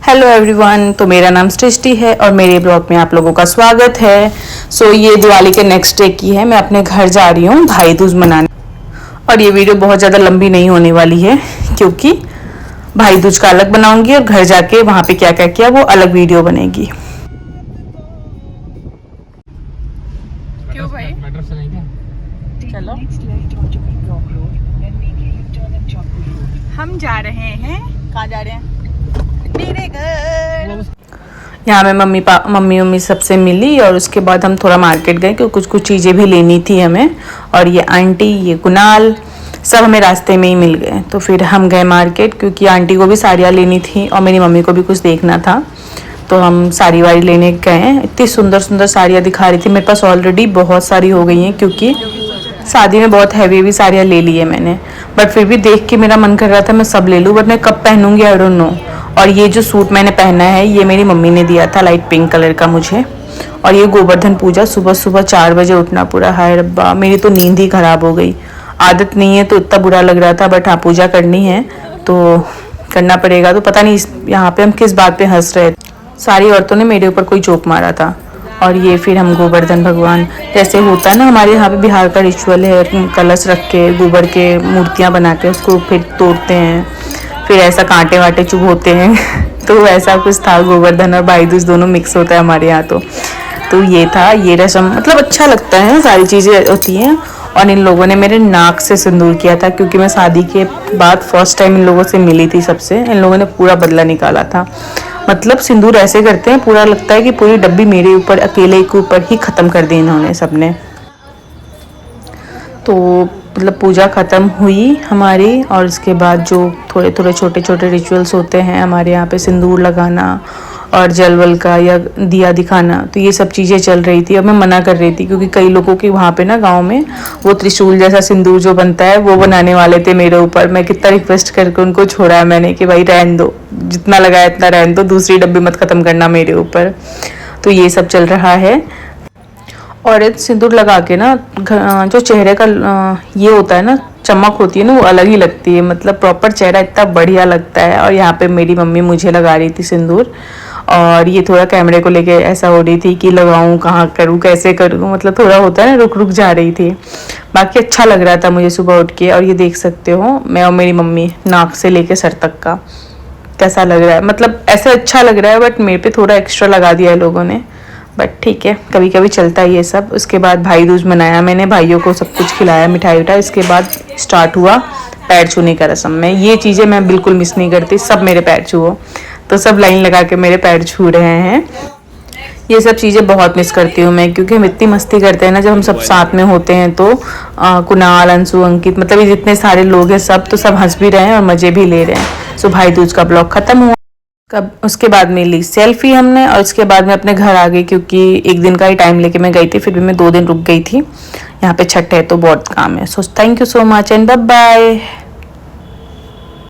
Hello everyone, तो मेरा नाम सृष्टि है और मेरे ब्लॉग में आप लोगों का स्वागत है। ये दिवाली के नेक्स्ट डे की है। मैं अपने घर जा रही हूँ भाई दूज मनाने और ये वीडियो बहुत ज़्यादा लंबी नहीं होने वाली है क्योंकि भाई दूज का अलग बनाऊंगी और घर जाके वहाँ पे क्या क्या किया वो अलग वीडियो बनेगी। क्यों भाई? चलो हम जा रहे हैं। कहाँ जा रहे हैं? मेरे घर। यहाँ मैं मम्मी सबसे मिली और उसके बाद हम थोड़ा मार्केट गए क्योंकि कुछ चीज़ें भी लेनी थी हमें। और ये आंटी, ये कुणाल, सब हमें रास्ते में ही मिल गए। तो फिर हम गए मार्केट क्योंकि आंटी को भी साड़ियाँ लेनी थी और मेरी मम्मी को भी कुछ देखना था। तो हम साड़ी वाड़ी लेने गए। इतनी सुंदर सुंदर साड़ियाँ दिखा रही थी। मेरे पास ऑलरेडी बहुत सारी हो गई हैं क्योंकि शादी में बहुत हैवी साड़ियाँ ले ली है मैंने। बट फिर भी देख के मेरा मन कर रहा था मैं सब ले लूँ, बट मैं कब पहनूंगी आई डोंट नो। और ये जो सूट मैंने पहना है ये मेरी मम्मी ने दिया था, लाइट पिंक कलर का मुझे। और ये गोवर्धन पूजा, सुबह सुबह 4 बजे उठना पूरा, हाय रब्बा मेरी तो नींद ही खराब हो गई। आदत नहीं है तो इतना बुरा लग रहा था, बट हाँ पूजा करनी है तो करना पड़ेगा। तो पता नहीं यहाँ पे हम किस बात पे हंस रहे थे। सारी औरतों ने मेरे ऊपर कोई जोक मारा था। और ये फिर हम गोवर्धन भगवान, जैसे होता है ना हमारे यहाँ पे बिहार का रिचुअल है, कलश रख के गोबर के मूर्तियाँ बना के उसको फिर तोड़ते हैं, फिर ऐसा कांटे वाटे चुभोते हैं तो ऐसा कुछ था। गोवर्धन और भाई दूज दोनों मिक्स होता है हमारे यहाँ। तो ये था, ये रस्म मतलब अच्छा लगता है, सारी चीज़ें होती हैं। और इन लोगों ने मेरे नाक से सिंदूर किया था क्योंकि मैं शादी के बाद फर्स्ट टाइम इन लोगों से मिली थी सबसे। इन लोगों ने पूरा बदला निकाला था। मतलब सिंदूर ऐसे करते हैं, पूरा लगता है कि पूरी डब्बी मेरे ऊपर, अकेले के ऊपर ही ख़त्म कर दी इन्होंने सबने। तो मतलब पूजा ख़त्म हुई हमारी और उसके बाद जो थोड़े थोड़े छोटे छोटे रिचुअल्स होते हैं हमारे यहाँ पे, सिंदूर लगाना और जलवल का या दिया दिखाना, तो ये सब चीज़ें चल रही थी। और मैं मना कर रही थी क्योंकि कई लोगों के वहाँ पे ना गांव में वो त्रिशूल जैसा सिंदूर जो बनता है वो बनाने वाले थे मेरे ऊपर। मैं कितना रिक्वेस्ट करके उनको छोड़ा है मैंने कि भाई रहने दो, जितना लगाया इतना रहने दो, दूसरी डब्बी मत ख़त्म करना मेरे ऊपर। तो ये सब चल रहा है। और सिंदूर लगा के ना जो चेहरे का ये होता है ना, चमक होती है ना, वो अलग ही लगती है। मतलब प्रॉपर चेहरा इतना बढ़िया लगता है। और यहाँ पे मेरी मम्मी मुझे लगा रही थी सिंदूर और ये थोड़ा कैमरे को लेके ऐसा हो रही थी कि लगाऊं, कहाँ करूँ, कैसे करूँ, मतलब थोड़ा होता है ना, रुक रुक जा रही थी। बाकी अच्छा लग रहा था मुझे सुबह उठ के। और ये देख सकते हो मैं और मेरी मम्मी नाक से लेके सर तक का कैसा लग रहा है, मतलब ऐसे अच्छा लग रहा है, बट मेरे पे थोड़ा एक्स्ट्रा लगा दिया है लोगों ने, बट ठीक है, कभी कभी चलता है ये सब। उसके बाद भाई दूज मनाया मैंने, भाइयों को सब कुछ खिलाया, मिठाई उठाई। इसके बाद स्टार्ट हुआ पैर छूने का रस्म में। ये चीज़ें मैं बिल्कुल मिस नहीं करती, सब मेरे पैर छुओ। तो सब लाइन लगा के मेरे पैर छू रहे हैं। ये सब चीज़ें बहुत मिस करती हूँ मैं क्योंकि हम इतनी मस्ती करते हैं ना जब हम सब साथ में होते हैं। तो कुणाल, अंशु, अंकित, मतलब ये जितने सारे लोग हैं सब, तो सब हंस भी रहे हैं और मज़े भी ले रहे हैं। सो भाई दूज का ब्लॉग ख़त्म हुआ। कब उसके बाद में ली सेल्फी हमने और उसके बाद में अपने घर आ गई क्योंकि एक दिन का ही टाइम लेके मैं गई थी, फिर भी मैं 2 दिन रुक गई थी। यहाँ पे छठ है तो बहुत काम है। So thank you so much and bye bye.